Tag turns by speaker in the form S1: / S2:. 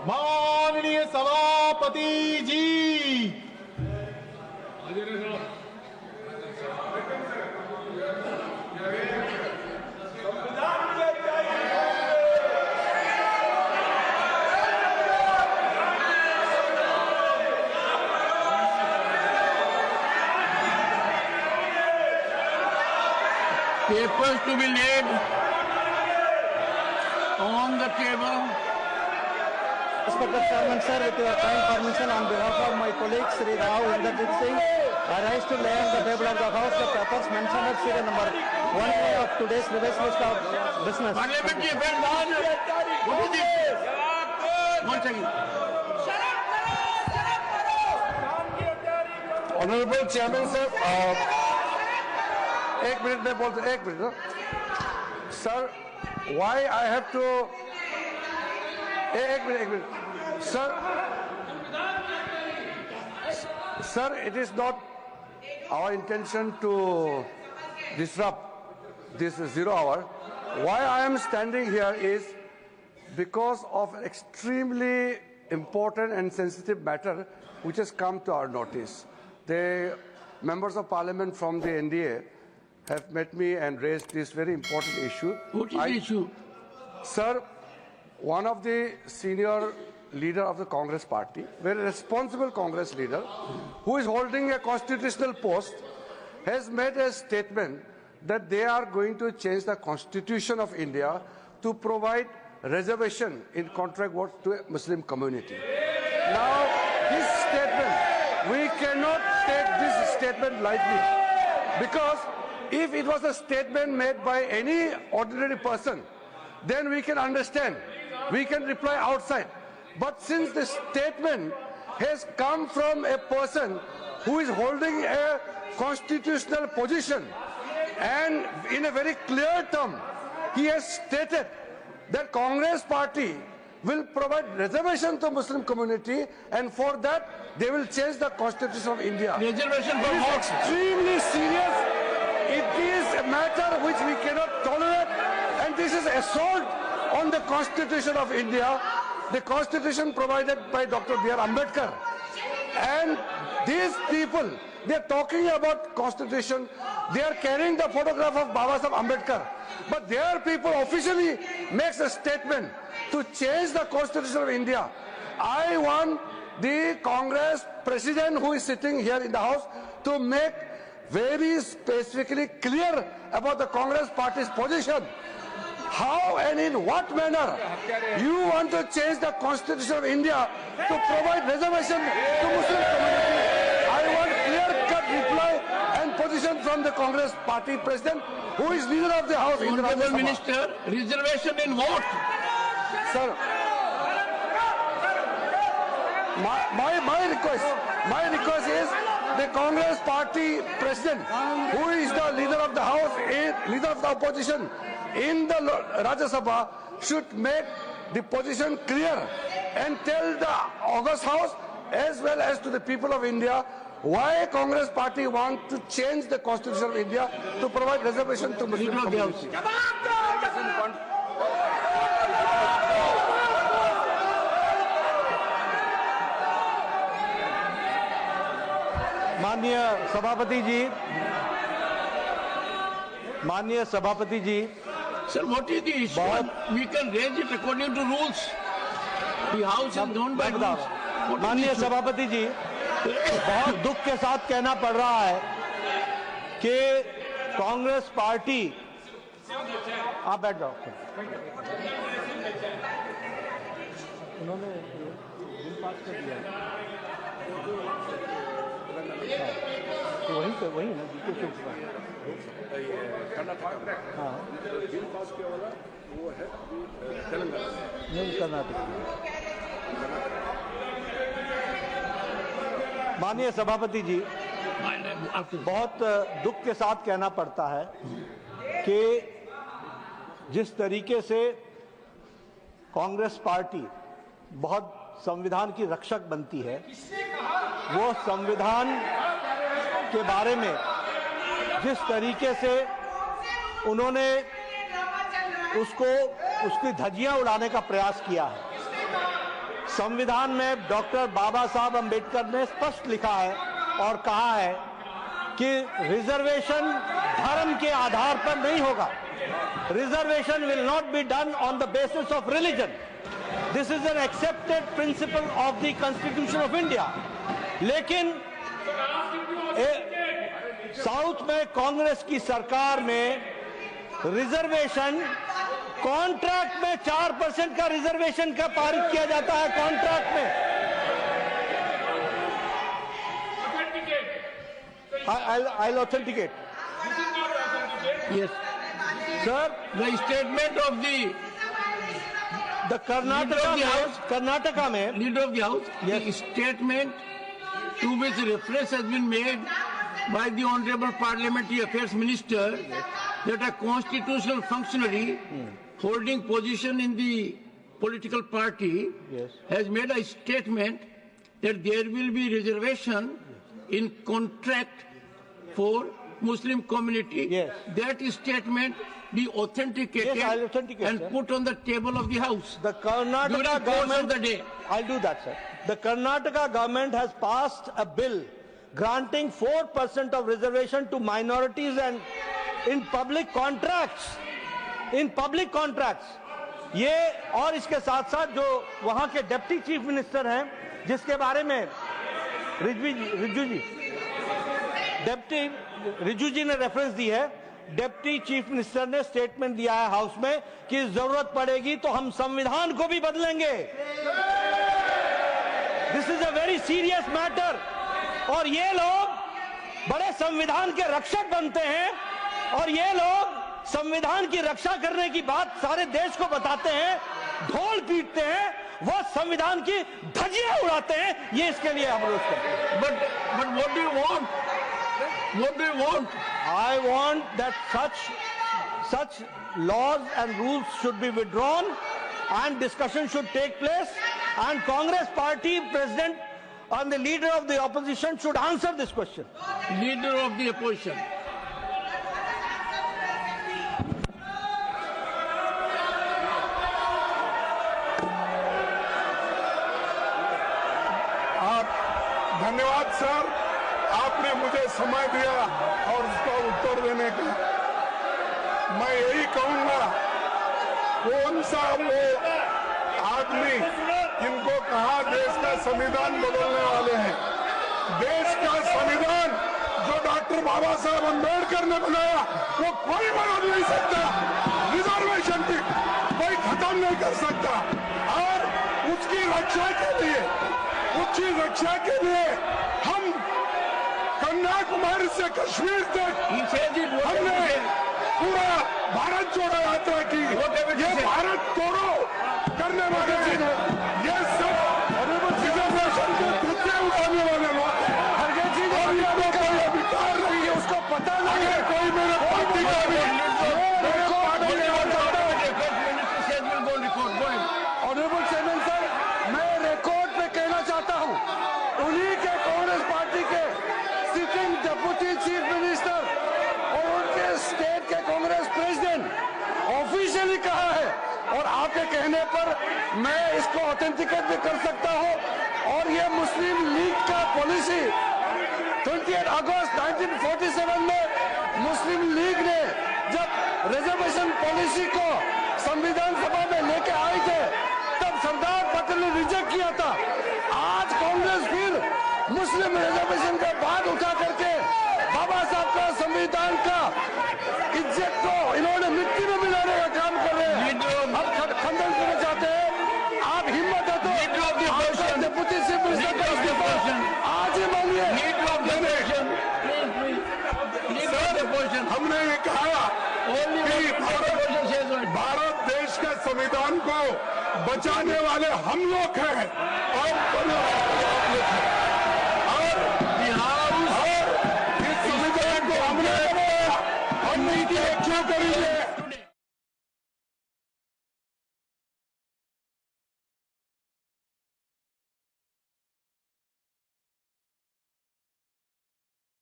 S1: माननीय सभापति जी।
S2: Papers to be laid on the table.
S3: Respected Chairman, sir, with your kind permission, on behalf of my colleague Sri Rao Inderjit Singh, I rise to lay on the table of the House the papers mentioned at serial number 1A of today's revised list of business.
S2: Parliamentary affairs on. What is it? 1 second.
S4: Honorable Chairman, sir, एक minute में बोलते, एक minute sir, why I have to, एक minute sir, it is not our intention to disrupt this 0 hour. Why I am standing here is because of an extremely important and sensitive matter which has come to our notice. The members of parliament from the NDA have met me and raised this very important issue.
S2: What is the issue?
S4: Sir, one of the senior leader of the Congress party, very responsible Congress leader, who is holding a constitutional post, has made a statement that they are going to change the constitution of India to provide reservation in contract work to a Muslim community. Now, this statement, we cannot take this statement lightly, because if it was a statement made by any ordinary person, then we can understand, we can reply outside. But since the statement has come from a person who is holding a constitutional position, and in a very clear term, he has stated that Congress party will provide reservation to Muslim community, and for that they will change the constitution of India.
S2: Reservation for
S4: It is
S2: what?
S4: extremely serious. It is a matter which we cannot tolerate, and this is assault on the constitution of India, the constitution provided by Dr. B.R. Ambedkar. And these people, they are talking about constitution, they are carrying the photograph of Baba Saheb Ambedkar, but their people officially makes a statement to change the constitution of India. I want the Congress president who is sitting here in the house to make very specifically clear about the Congress party's position. How and in what manner you want to change the constitution of India to provide reservation to Muslim community? I want clear-cut reply and position from the Congress party president, who is leader of the House in the Rajya
S2: Honorable
S4: Sabha.
S2: Minister, reservation in what?
S4: Sir, my request is the Congress party president, who is the leader of the House, leader of the opposition in the Rajya Sabha, should make the position clear and tell the August House as well as to the people of India why Congress party want to change the constitution of India to provide reservation to Muslim community.
S3: माननीय सभापति जी,
S2: Sir, what is the issue? We can raise it according to rules. The House is governed by rules. What is the
S3: माननीय
S2: issue?
S3: सभापति जी, बहुत दुख के साथ कहना पड़ रहा है कि कांग्रेस पार्टी, आप बैठ जाओ, उन्होंने बिल पास कर दिया, तो वही ना जीके चुप का, हाँ बिल पास किया वाला वो है तेलंगाना, नहीं कर्नाटक। माननीय सभापति जी, बहुत दुख के साथ कहना पड़ता है कि जिस तरीके से कांग्रेस पार्टी बहुत संविधान की रक्षक बनती है, वो संविधान के बारे में जिस तरीके से उन्होंने उसकी धज्जियां उड़ाने का प्रयास किया है, संविधान में डॉक्टर बाबा साहब अंबेडकर ने स्पष्ट लिखा है और कहा है कि रिजर्वेशन धर्म के आधार पर नहीं होगा. Reservation will not be done on the basis of religion. This is an accepted principle of the constitution of India. लेकिन साउथ में कांग्रेस की सरकार में रिजर्वेशन कॉन्ट्रैक्ट में 4% का रिजर्वेशन का पारित किया जाता है. कॉन्ट्रैक्ट में I'll authenticate.
S2: Yes.
S3: Sir,
S2: The statement of the
S3: Karnataka में
S2: Leader of the House,
S3: Yes.
S2: the statement to which reference has been made by the Honorable Parliamentary Affairs Minister that a constitutional functionary holding position in the political party
S3: Yes.
S2: has made a statement that there will be reservation in contract for Muslim community.
S3: Yes.
S2: That statement be authenticated
S3: Yes, I'll authenticate,
S2: and
S3: sir.
S2: put on the table of the House.
S3: The Karnataka
S2: During the course
S3: government,
S2: of the day.
S3: I'll do that, sir. The Karnataka government has passed a bill granting 4% of reservation to minorities and in public contracts. In public contracts. ये और इसके साथ साथ जो वहां के deputy chief minister हैं, जिसके बारे में रिजू जी ने रेफरेंस दी है. डिप्टी चीफ मिनिस्टर ने स्टेटमेंट दिया है हाउस में कि जरूरत पड़ेगी तो हम संविधान को भी बदलेंगे. This is a very serious matter. और ये लोग बड़े संविधान के रक्षक बनते हैं और ये लोग संविधान की रक्षा करने की बात सारे देश को बताते हैं, ढोल पीटते हैं, वो संविधान की धज्जियां उड़ाते हैं. ये इसके लिए हम रोज करते हैं.
S2: But what do you want? What do you want?
S3: I want that such laws and rules should be withdrawn and discussion should take place, and Congress party president and the leader of the opposition should answer this question.
S2: Leader of the opposition.
S1: धन्यवाद sir, आपने मुझे समय दिया और उसका उत्तर देने का. मैं यही कहूंगा, कौन सा वो आदमी इनको कहा देश का संविधान बदलने वाले हैं. देश का संविधान जो डॉक्टर बाबा साहब अम्बेडकर ने बनाया वो कोई बदल नहीं सकता. रिजर्वेशन की कोई खत्म नहीं कर सकता. और उसकी रक्षा के लिए हम कन्याकुमारी से कश्मीर तक हमने पूरा भारत जोड़ो यात्रा की. ये भारत तोड़ो करने वाले ये सब रिजर्वेशन के मुद्दे उठाने वाले लोग और ये कोई अधिकार नहीं है, उसको पता नहीं है. कोई मेरे पार्टी का भी ऑनरेबल चेयरमैन सर, मैं रिकॉर्ड पे कहना चाहता हूं, उन्हीं के कांग्रेस पार्टी के सिटिंग डेप्यूटी चीफ मिनिस्टर और उनके स्टेट के कांग्रेस प्रेसिडेंट ऑफिशियली कहा है और आपके कहने पर मैं इसको ऑथेंटिकेट भी कर सकता हूं. और ये मुस्लिम लीग का पॉलिसी 28 अगस्त 1947 में मुस्लिम लीग ने जब रिजर्वेशन पॉलिसी को संविधान सभा में लेके आए थे तब सरदार पटेल ने रिजेक्ट किया था. आज कांग्रेस फिर मुस्लिम रिजर्वेशन का बात उठा करके बाबा साहब का संविधान का इज्जत को इन्होंने मिट्टी में मिलाने का काम कर रहे हैं. अब खंडन करना चाहते हैं. आप हिम्मत है तो डेप्यूटी चीफ मिनिस्टर का इस्तीफा आज ही मांगिए. हमने ये कहा कि भारत देश के संविधान को बचाने वाले हम लोग हैं और इस संविधान को हमने बनाया. हम नीति क्यों करेंगे?